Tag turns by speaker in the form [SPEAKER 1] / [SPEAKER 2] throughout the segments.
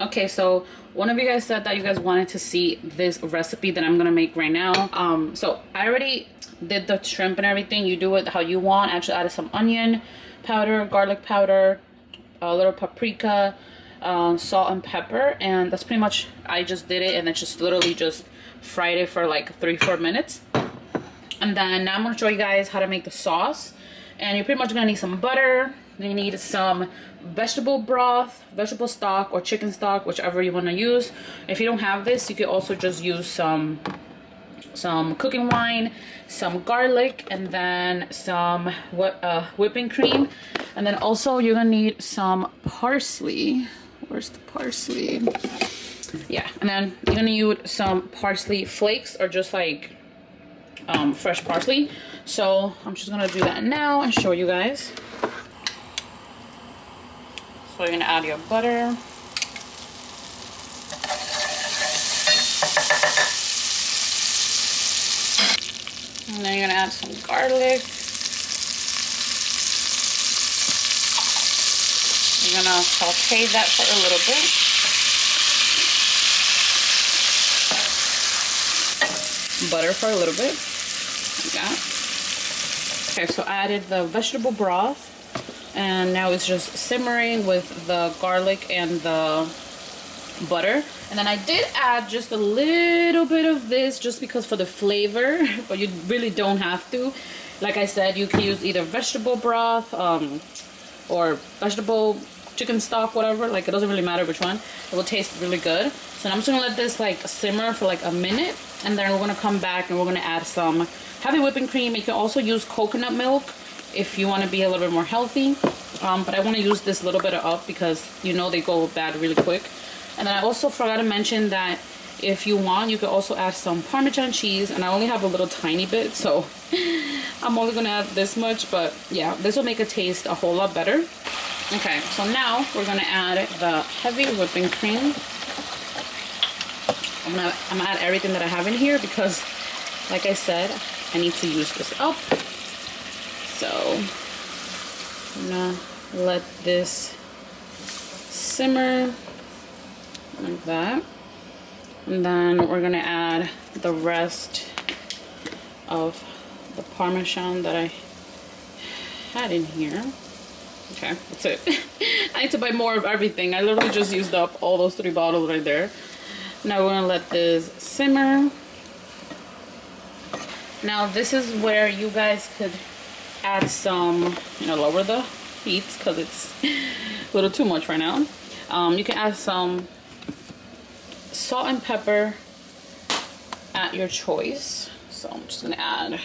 [SPEAKER 1] Okay, so one of you guys said that you guys wanted to see this recipe that I'm gonna make right now. So I already did the shrimp and everything. You do it how you want. I actually added some onion powder, garlic powder, a little paprika, salt and pepper, and that's pretty much, I just did it and then just literally just fried it for like 3-4 minutes. And then now I'm gonna show you guys how to make the sauce. And you're pretty much gonna need some butter. You need some vegetable broth, vegetable stock, or chicken stock, whichever you want to use. If you don't have this, you could also just use some cooking wine, some garlic, and then some whipping cream. And then also you're gonna need some parsley. Where's the parsley? Yeah, and then you're gonna use some parsley flakes, or just like fresh parsley. So I'm just gonna do that now and show you guys. So you're gonna add your butter. And then you're gonna add some garlic. You're gonna saute that for a little bit. Butter for a little bit. Like that. Okay, so I added the vegetable broth. And now it's just simmering with the garlic and the butter. And then I did add just a little bit of this just because for the flavor, but you really don't have to. Like I said, you can use either vegetable broth or vegetable chicken stock, whatever. Like, it doesn't really matter which one. It will taste really good. So I'm just gonna let this like simmer for like a minute, and then we're gonna come back and we're gonna add some heavy whipping cream. You can also use coconut milk if you want to be a little bit more healthy, but I want to use this little bit of because you know they go bad really quick. And then I also forgot to mention that if you want, you could also add some Parmesan cheese, and I only have a little tiny bit, so I'm only gonna add this much. But yeah, this will make it taste a whole lot better. Okay, so now we're gonna add the heavy whipping cream. I'm gonna add everything that I have in here because, like I said, I need to use this up. So I'm gonna let this simmer like that, and then we're gonna add the rest of the Parmesan that I had in here. Okay, that's it. I need to buy more of everything. I literally just used up all those 3 bottles right there. Now we're gonna let this simmer. Now this is where you guys could add some, lower the heat because it's a little too much right now. You can add some salt and pepper at your choice. So I'm just gonna add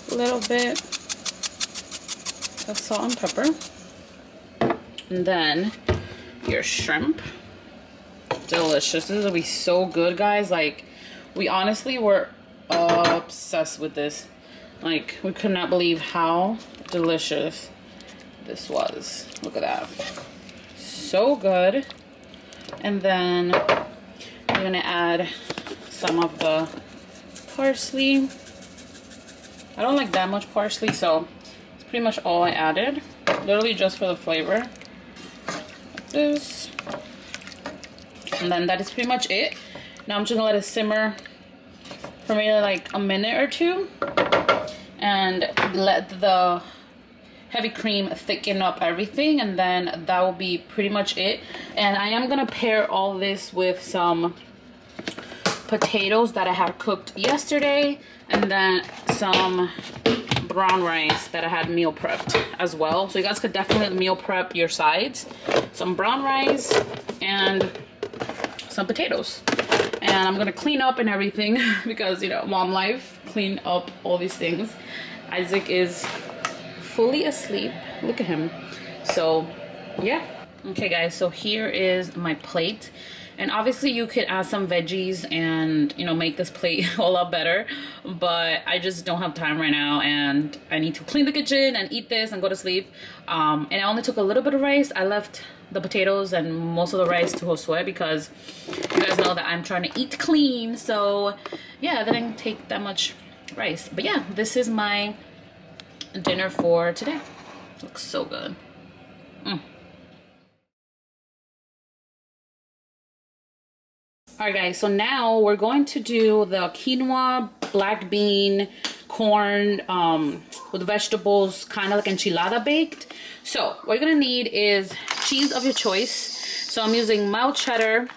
[SPEAKER 1] a little bit of salt and pepper. And then your shrimp. Delicious. This is gonna be so good, guys. Like, we honestly were obsessed with this. Like, we could not believe how delicious this was. Look at that. So good. And then I'm gonna add some of the parsley. I don't like that much parsley, so it's pretty much all I added. Literally just for the flavor. Like this. And then that is pretty much it. Now I'm just gonna let it simmer for maybe like a minute or two. And let the heavy cream thicken up everything, and then that will be pretty much it. And I am gonna pair all this with some potatoes that I had cooked yesterday, and then some brown rice that I had meal prepped as well. So you guys could definitely meal prep your sides. Some brown rice and some potatoes. And I'm gonna clean up and everything because, mom life, clean up all these things. Isaac is fully asleep. Look at him. So yeah. Okay guys, so here is my plate. And obviously you could add some veggies and, make this plate a lot better. But I just don't have time right now, and I need to clean the kitchen and eat this and go to sleep. And I only took a little bit of rice. I left the potatoes and most of the rice to Josue because you guys know that I'm trying to eat clean. So yeah, I didn't take that much rice. But yeah, this is my dinner for today. Looks so good. All right, guys, so now we're going to do the quinoa, black bean, corn with vegetables, kind of like enchilada baked. So what you're gonna need is cheese of your choice. So I'm using mild cheddar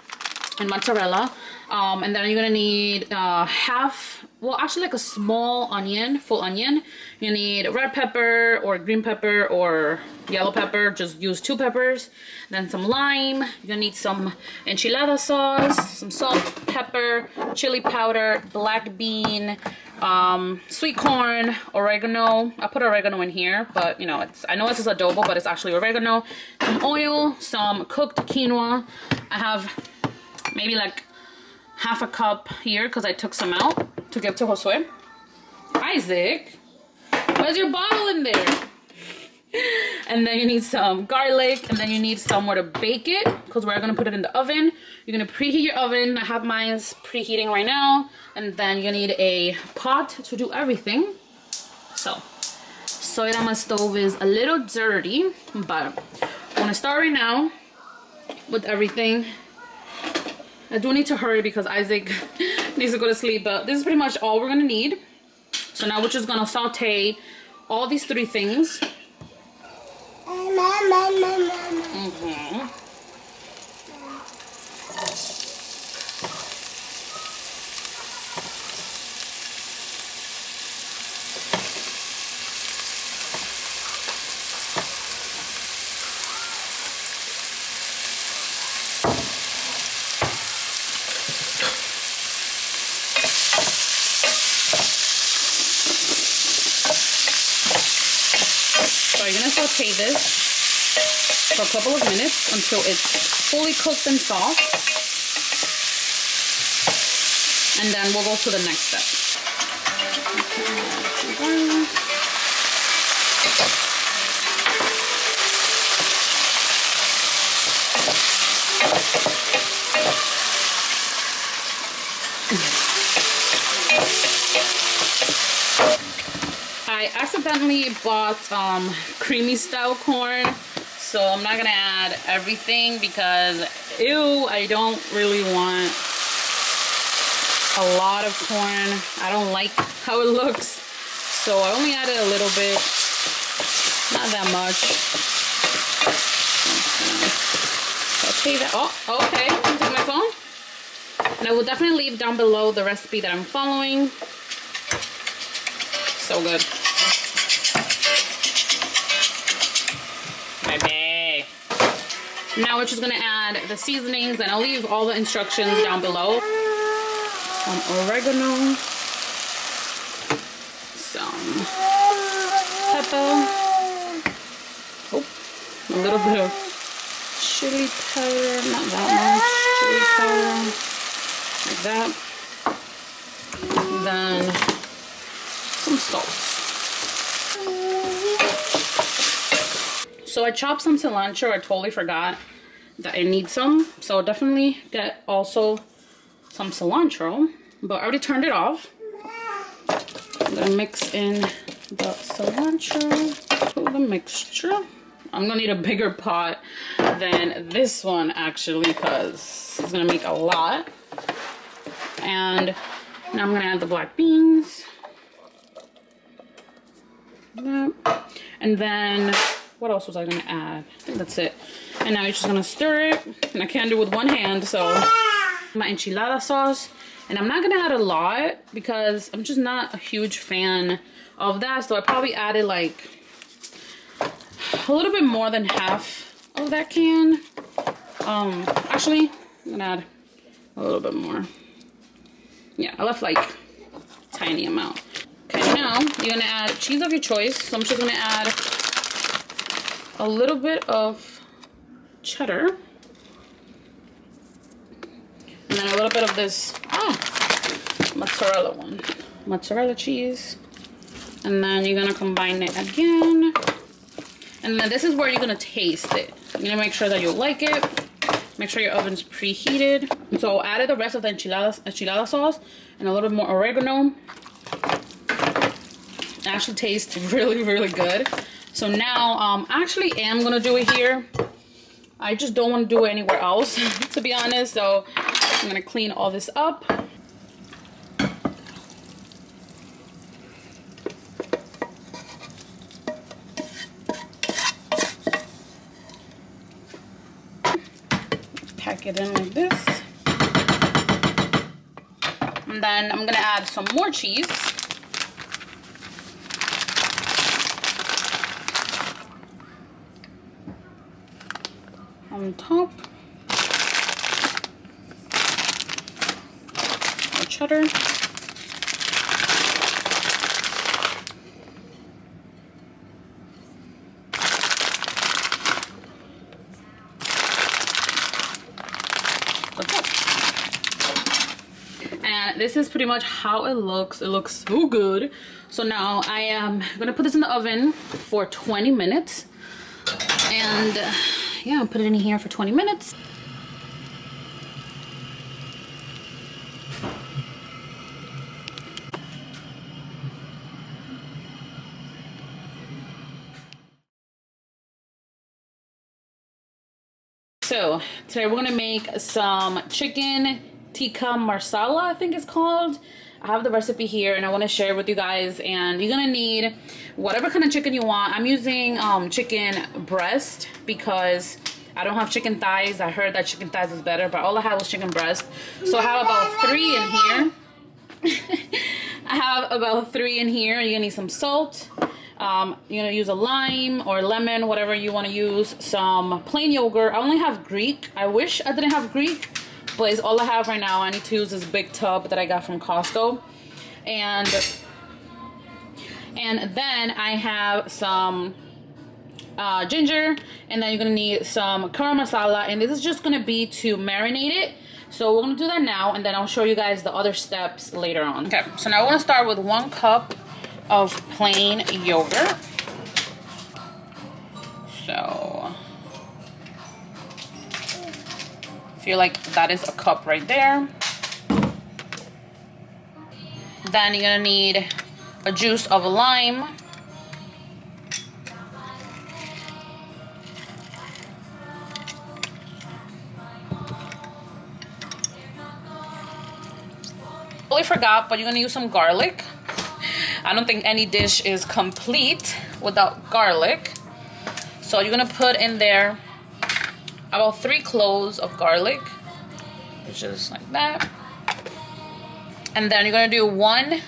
[SPEAKER 1] and mozzarella. And then you're gonna need actually like a small onion, full onion. You need red pepper or green pepper or yellow pepper, just use 2 peppers. Then some lime, you're gonna need some enchilada sauce, some salt, pepper, chili powder, black bean, sweet corn, oregano. I put oregano in here, but you know, I know this is adobo, but it's actually oregano, some oil, some cooked quinoa. I have maybe like half a cup here because I took some out to give to Josue. Isaac, where's your bottle in there? And then you need some garlic, and then you need somewhere to bake it because we're gonna put it in the oven. You're gonna preheat your oven. I have mine preheating right now, and then you're gonna need a pot to do everything. So, sorry that my stove is a little dirty, but I'm gonna start right now with everything. I do need to hurry because Isaac needs to go to sleep, but this is pretty much all we're gonna need. So now we're just gonna saute all these 3 things. So you're gonna saute this for a couple of minutes until it's fully cooked and soft, and then we'll go to the next step. I accidentally bought creamy style corn, so I'm not gonna add everything because ew, I don't really want a lot of corn. I don't like how it looks, so I only added a little bit, not that much. Okay, that, oh, okay, I'm taking my phone. And I will definitely leave down below the recipe that I'm following. So good. Baby. Now we're just gonna add the seasonings, and I'll leave all the instructions down below. Some oregano, some pepper, oh, a little bit of chili powder, not that much, chili powder, like that. Then some salt. So I chopped some cilantro. I totally forgot that I need some, so definitely get also some cilantro, but I already turned it off. I'm gonna mix in the cilantro to the mixture. I'm gonna need a bigger pot than this one actually because it's gonna make a lot. And now I'm gonna add the black beans. And then what else was I gonna add? I think that's it. And now you're just gonna stir it, and I can't do it with one hand, so my enchilada sauce. And I'm not gonna add a lot because I'm just not a huge fan of that, so I probably added like a little bit more than half of that can. Actually I'm gonna add a little bit more. Yeah, I left like a tiny amount. Okay, now you're gonna add cheese of your choice. So I'm just gonna add a little bit of cheddar, and then a little bit of this mozzarella one, mozzarella cheese, and then you're gonna combine it again. And then this is where you're gonna taste it. You're gonna make sure that you like it. Make sure your oven's preheated. So I added the rest of the enchilada sauce and a little more oregano. It actually tastes really, really good. So now I actually am gonna do it here. I just don't want to do it anywhere else, to be honest. So I'm gonna clean all this up. Pack it in like this. And then I'm gonna add some more cheese. On top. More cheddar. And this is pretty much how it looks. It looks so good. So now I am gonna put this in the oven for 20 minutes. And yeah, I'll put it in here for 20 minutes. So today we're gonna make some chicken Tikka Masala, I think it's called. I have the recipe here and I want to share it with you guys. And you're gonna need whatever kind of chicken you want. I'm using chicken breast because I don't have chicken thighs. I heard that chicken thighs is better, but all I have was chicken breast. So I have about 3 in here. I have about 3 in here. You're gonna need some salt. You're gonna use a lime or lemon, whatever you want to use. Some plain yogurt. I only have Greek. I wish I didn't have Greek, but it's all I have right now. I need to use this big tub that I got from Costco. And then I have some ginger, and then you're gonna need some garam masala, and this is just gonna be to marinate it. So we're gonna do that now, and then I'll show you guys the other steps later on. Okay, so now we're gonna start with 1 cup of plain yogurt. So feel like that is a cup right there. Then you're gonna need a juice of a lime. Totally forgot, but you're gonna use some garlic. I don't think any dish is complete without garlic. So you're gonna put in there about 3 cloves of garlic, just like that. And then you're gonna do 1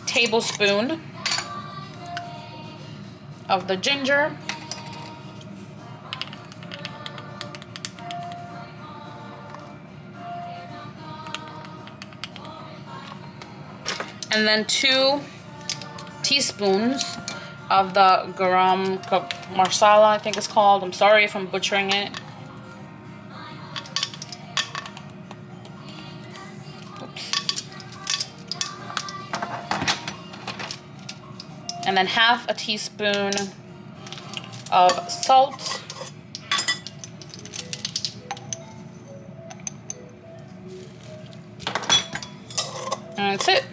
[SPEAKER 1] tablespoon of the ginger. And then 2 teaspoons of the garam masala, I think it's called. I'm sorry if I'm butchering it. Oops. And then half a teaspoon of salt. And that's it.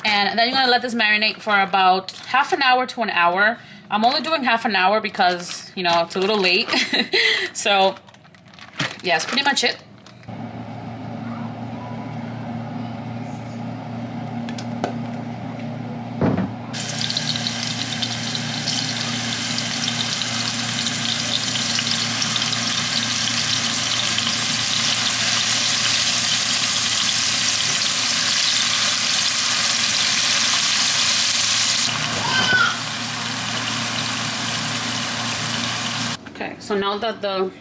[SPEAKER 1] And then you're gonna let this marinate for about half an hour to an hour. I'm only doing half an hour because, you know, it's a little late. So, yeah, that's pretty much it. Okay, so now that the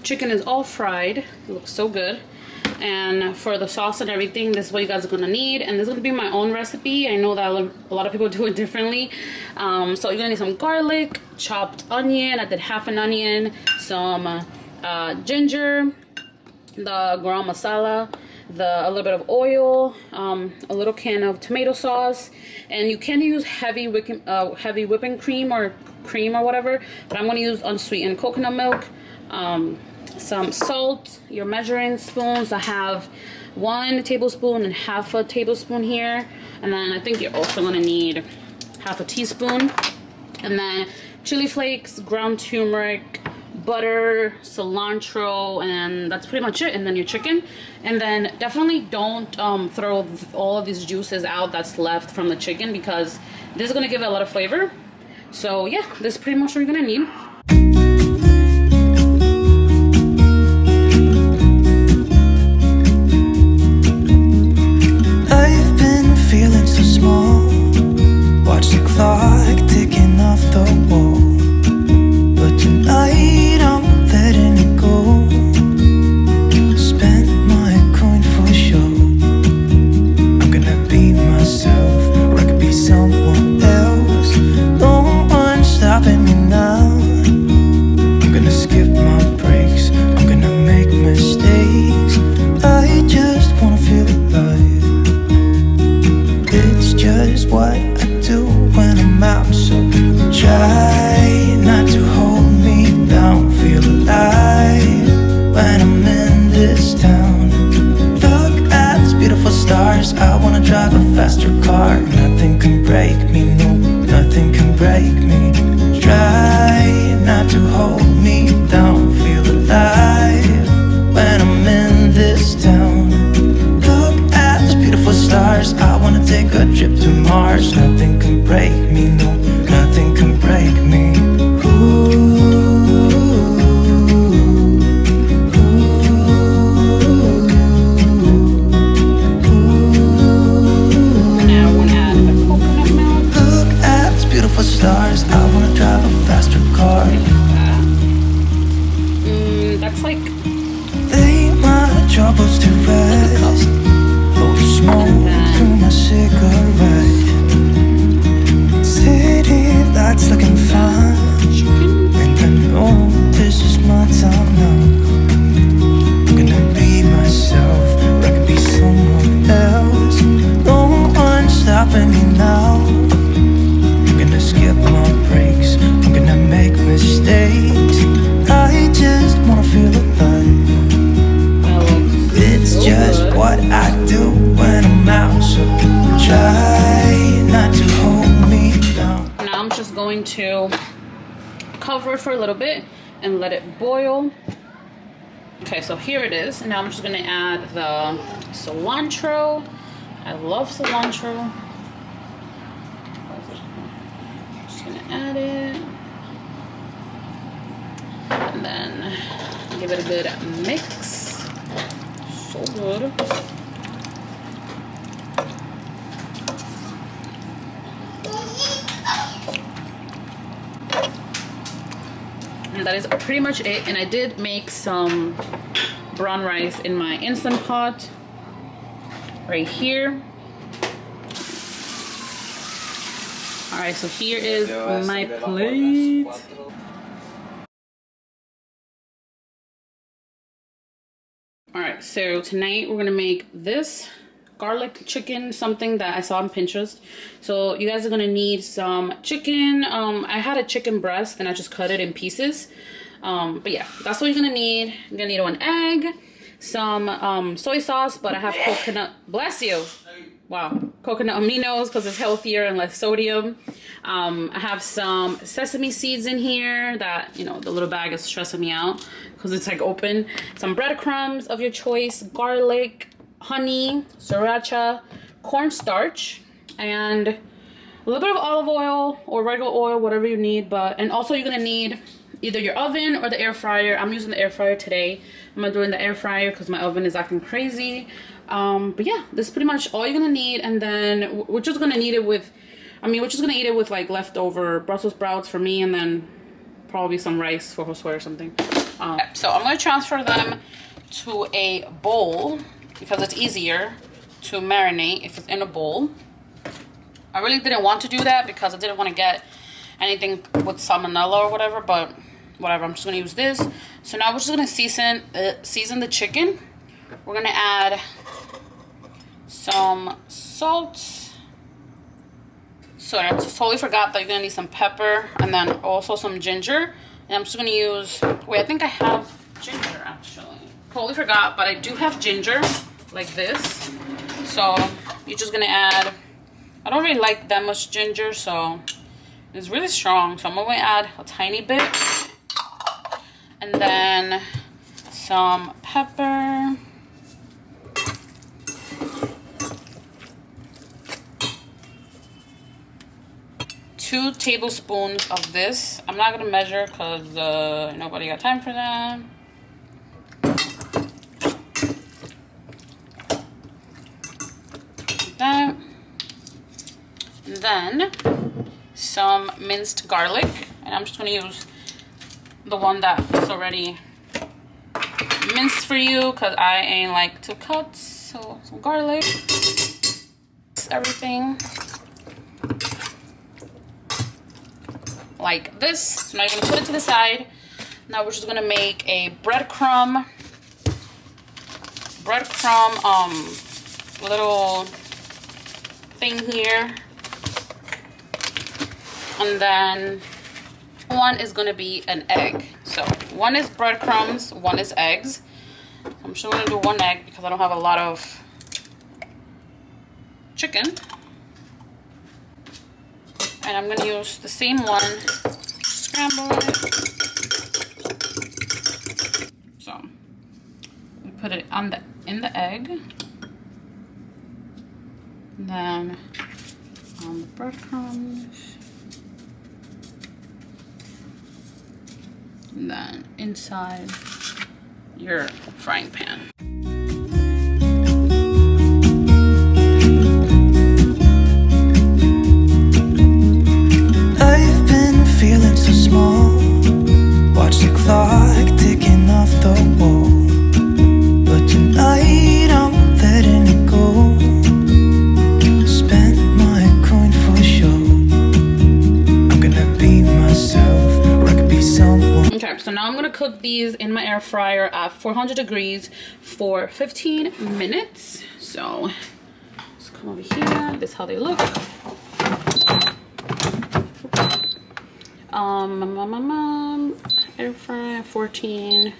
[SPEAKER 1] chicken is all fried, it looks so good. And for the sauce and everything, this is what you guys are gonna need. And this is gonna be my own recipe. I know that a lot of people do it differently. So you're gonna need some garlic, chopped onion. I did half an onion, some ginger, the garam masala, a little bit of oil, a little can of tomato sauce, and you can use heavy whipping cream or whatever, but I'm going to use unsweetened coconut milk, some salt, your measuring spoons. I have 1 tablespoon and half a tablespoon here. And then I think you're also gonna need half a teaspoon. And then chili flakes, ground turmeric, butter, cilantro, and that's pretty much it. And then your chicken. And then definitely don't throw all of these juices out that's left from the chicken, because this is gonna give it a lot of flavor. So yeah, this is pretty much what you're gonna need.
[SPEAKER 2] I've been feeling so small. Watch the clock ticking off the wall. But tonight I'm letting it go. Spend my coin for sure. I'm gonna be myself, or I could be someone else. No one's stopping me now. I'm gonna skip my breaks, I'm gonna make mistakes. I just wanna feel alive. It's just what I do when I'm out, so try not to hold me down. Feel alive when I'm in this town. Look at these beautiful stars. I wanna drive a faster car. Nothing can break me, no, nothing can break me. Try not to hold me down. Feel alive when I'm in this town. Look at these beautiful stars. I wanna take a trip to Mars. Nothing can break me, no, nothing can break me.
[SPEAKER 1] Now I want to add a coconut milk.
[SPEAKER 2] Look at these beautiful stars. I wanna drive a faster car.
[SPEAKER 1] That's like
[SPEAKER 2] Lay my troubles to rest. Blow the smoke through my cigarette. City lights looking fine, and I know this is my time now. I'm gonna be myself, or I could be someone else. No one's stopping me now. I'm gonna skip my breaks, I'm gonna make mistakes. I just wanna feel alive. It's just what I do when I'm out, so try not to hold me down.
[SPEAKER 1] Now I'm just going to cover it for a little bit and let it boil. Okay, so here it is. Now I'm just gonna add the cilantro. I love cilantro. Just gonna add it. And then give it a good mix. So good. And that is pretty much it. And I did make some brown rice in my Instant Pot right here. All right, so here is my plate. All right, so tonight we're gonna make this garlic chicken, something that I saw on Pinterest. So you guys are gonna need some chicken. I had a chicken breast and I just cut it in pieces. But yeah, that's what you're gonna need. You're gonna need 1 egg, some soy sauce, but I have coconut, bless you. Wow, coconut aminos because it's healthier and less sodium. I have some sesame seeds in here that, you know, the little bag is stressing me out because it's like open. Some breadcrumbs of your choice, garlic, honey, sriracha, cornstarch, and a little bit of olive oil or regular oil, whatever you need. And also you're gonna need either your oven or the air fryer. I'm using the air fryer today. I'm gonna do it in the air fryer because my oven is acting crazy. But yeah, this is pretty much all you're gonna need. And then we're just gonna need it with, we're just gonna eat it with like leftover Brussels sprouts for me, and then probably some rice for Josue or something. So I'm gonna transfer them to a bowl because it's easier to marinate if it's in a bowl. I really didn't want to do that because I didn't want to get anything with salmonella or whatever, but whatever, I'm just gonna use this. So now we're just gonna season the chicken. We're gonna add some salt. So I totally forgot that you're gonna need some pepper and then also some ginger. And I'm just gonna use, wait, I think I have ginger actually. Totally forgot, but I do have ginger. like this. So you're just gonna add, I don't really like that much ginger, so it's really strong, so I'm gonna add a tiny bit. And then some pepper. Two tablespoons of this. I'm not gonna measure because nobody got time for that. Like that. And then some minced garlic, and I'm just gonna use the one that's already minced for you because I ain't like to cut. So some garlic, everything like this. So now you're gonna put it to the side. Now we're just gonna make a breadcrumb little thing here. And then one is gonna be an egg. So one is breadcrumbs, one is eggs. I'm just gonna do one egg because I don't have a lot of chicken. And I'm gonna use the same one, scramble it. So we put it in the egg. And then on the breadcrumbs. And then inside your frying pan.
[SPEAKER 2] I've been feeling so small. Watch the clock ticking off the wall. But tonight I'm letting it go. Spend my coin for sure. I'm gonna be myself, or I could be someone.
[SPEAKER 1] Okay, so now I'm gonna cook these in my air fryer at 400 degrees for 15 minutes. So let's come over here. This is how they look. Air fry 14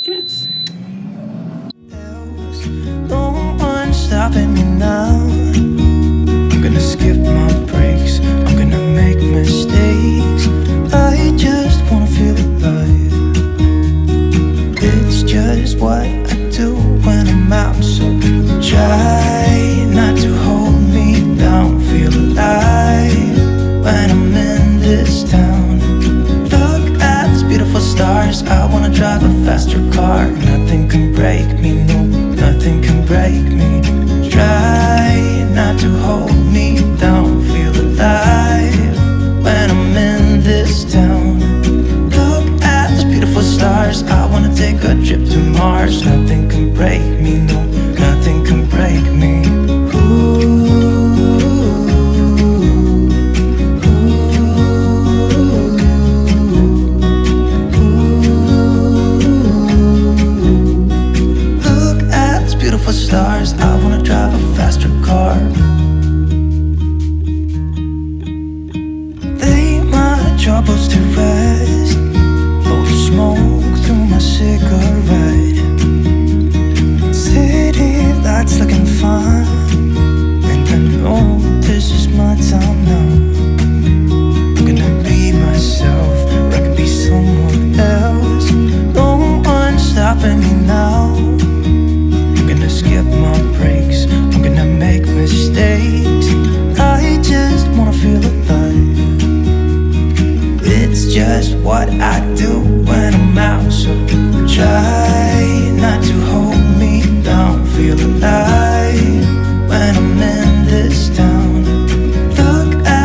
[SPEAKER 1] minutes.
[SPEAKER 2] No one's stopping me now. I'm gonna skip my breaks. I'm gonna make mistakes. I just wanna feel alive. It's just what I do when I'm out. So try not to hold me down. Feel alive when I'm in this town. Look at these beautiful stars. I wanna drive a faster car. Nothing can break me, no, nothing can break me. Try not to hold me down. Feel alive when I'm in this town. Look at these beautiful stars. I wanna take a trip to Mars. Nothing can break me, no, nothing can break me. Stars, I wanna drive a faster car. Lay my troubles to rest. Blow the smoke through my cigarette. City lights looking fine, and I know this is my time now. I'm gonna be myself, or I could be someone else. No one's stopping me now. Skip my breaks, I'm gonna make mistakes. I just wanna feel alive. It's just what I do when I'm out. So try not to hold me down. Feel alive when I'm in this town. Look at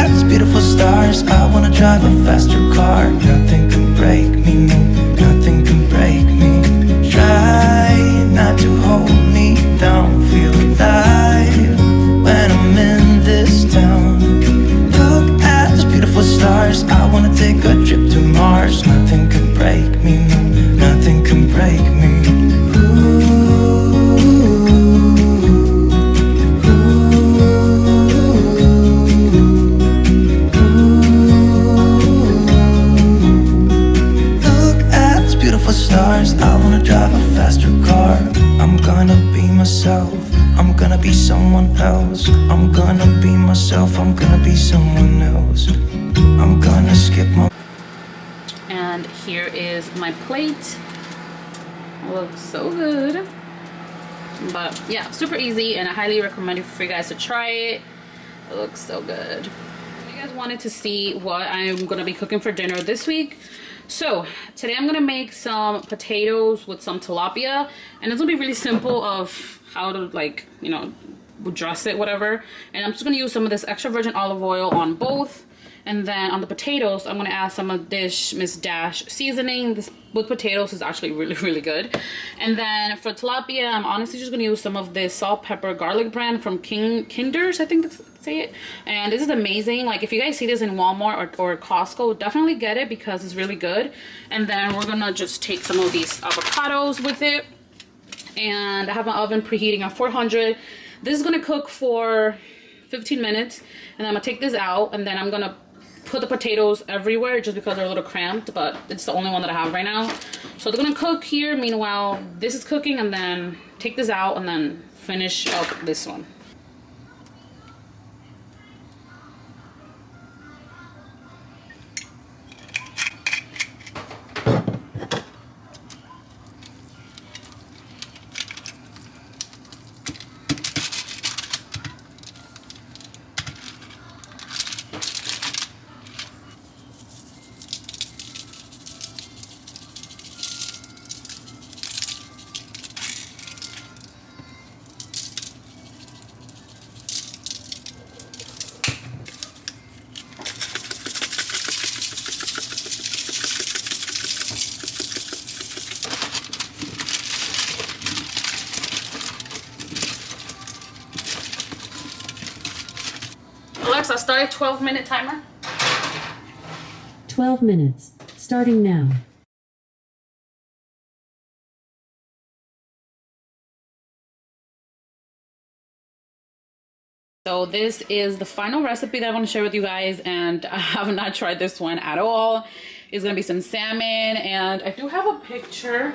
[SPEAKER 2] else. I'm gonna be myself, I'm gonna be someone else. I'm gonna skip my...
[SPEAKER 1] And here is my plate. Looks so good. But yeah, super easy, and I highly recommend it for you guys to try it. It looks so good. If you guys wanted to see what I'm gonna be cooking for dinner this week, so today I'm gonna make some potatoes with some tilapia, and it's gonna be really simple of how to, like, you know, dress it, whatever. And I'm just gonna use some of this extra virgin olive oil on both. And then on the potatoes, I'm gonna add some of this Miss Dash seasoning. This with potatoes is actually really, really good. And then for tilapia, I'm honestly just gonna use some of this salt, pepper, garlic brand from Kinder's, I think that's say it. And this is amazing. Like, if you guys see this in Walmart or Costco, definitely get it because it's really good. And then we're gonna just take some of these avocados with it. And I have my oven preheating at 400. This is gonna cook for 15 minutes. And I'm gonna take this out, and then I'm gonna put the potatoes everywhere just because they're a little cramped, but it's the only one that I have right now. So they're gonna cook here. Meanwhile, this is cooking, and then take this out and then finish up this one. Alexa, start a 12-minute timer.
[SPEAKER 3] 12 minutes, starting now.
[SPEAKER 1] So this is the final recipe that I want to share with you guys, and I have not tried this one at all. It's gonna be some salmon, and I do have a picture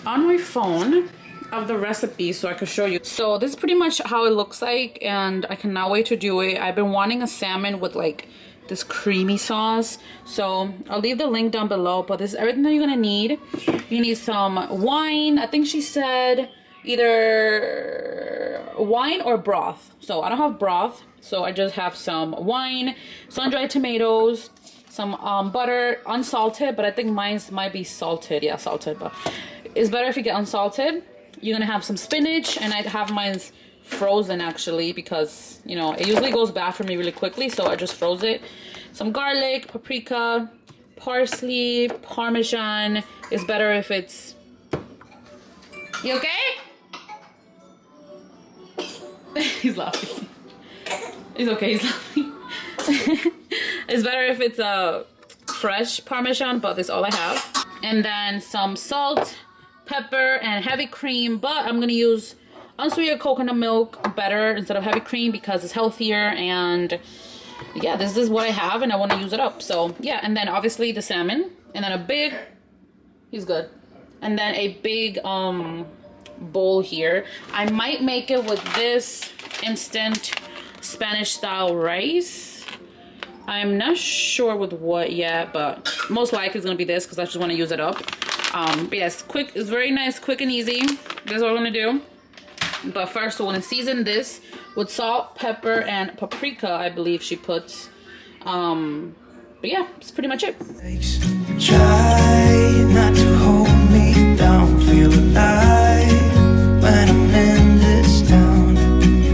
[SPEAKER 1] on my phone of the recipe so I could show you. So this is pretty much how it looks like, and I cannot wait to do it. I've been wanting a salmon with like this creamy sauce, so I'll leave the link down below. But this is everything that you're gonna need. You need some wine. I think she said either wine or broth. So I don't have broth, so I just have some wine, sun-dried tomatoes, some butter, unsalted, but I think mine might be salted. Yeah, salted, but it's better if you get unsalted. You're gonna have some spinach, and I have mine frozen actually because, you know, it usually goes bad for me really quickly, so I just froze it. Some garlic, paprika, parsley, parmesan. It's better if it's... You okay? He's laughing. He's okay, he's laughing. It's better if it's a fresh parmesan, but that's all I have. And then some salt, pepper, and heavy cream, but I'm gonna use unsweetened coconut milk better instead of heavy cream because it's healthier. And yeah, this is what I have, and I want to use it up. So yeah, and then obviously the salmon, and then a big... He's good. And then a big bowl here. I might make it with this instant Spanish style rice. I'm not sure with what yet, but most likely it's gonna be this because I just want to use it up. But yes, quick, it's very nice, quick and easy. This is what we're gonna do. But first, we're gonna season this with salt, pepper, and paprika, I believe she puts. But yeah, that's pretty much it.
[SPEAKER 2] Try not to hold me down, feel alive when I'm in this town.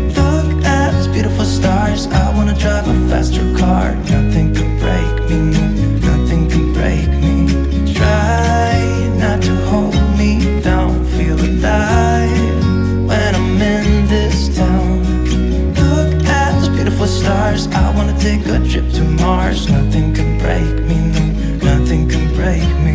[SPEAKER 2] Look at those beautiful stars, I wanna drive a faster car. Nothing can break me, no, nothing can break me. Try not to hold me down, feel alive when I'm in this town. Look at those beautiful stars, I wanna take a trip to Mars. Nothing can break me, no, nothing can break me.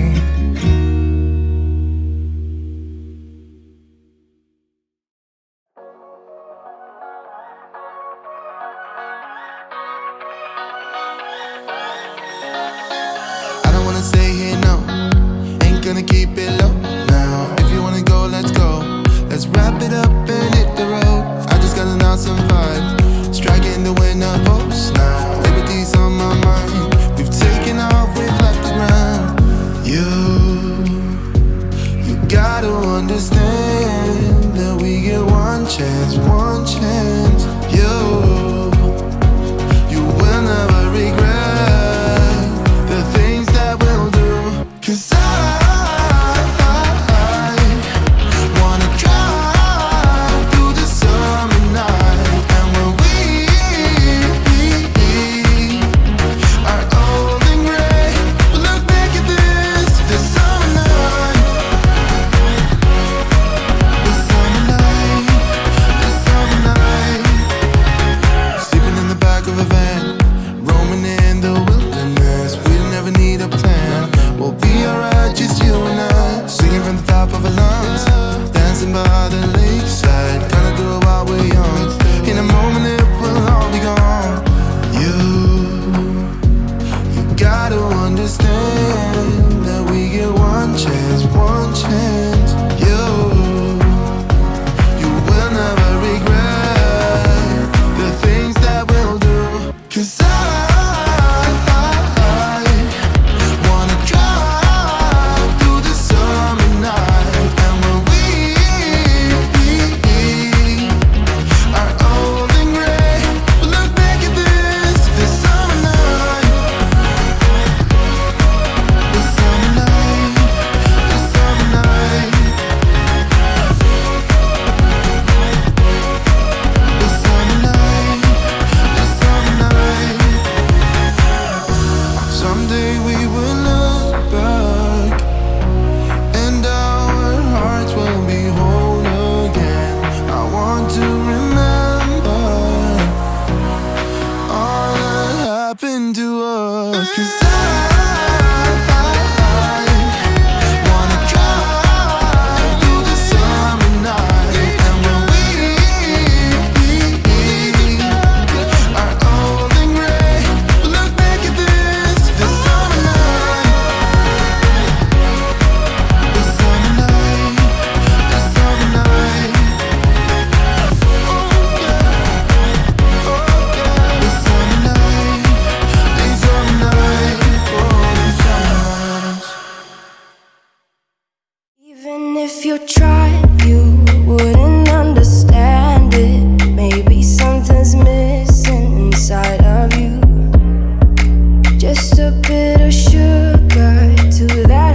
[SPEAKER 2] Just a bit of sugar to that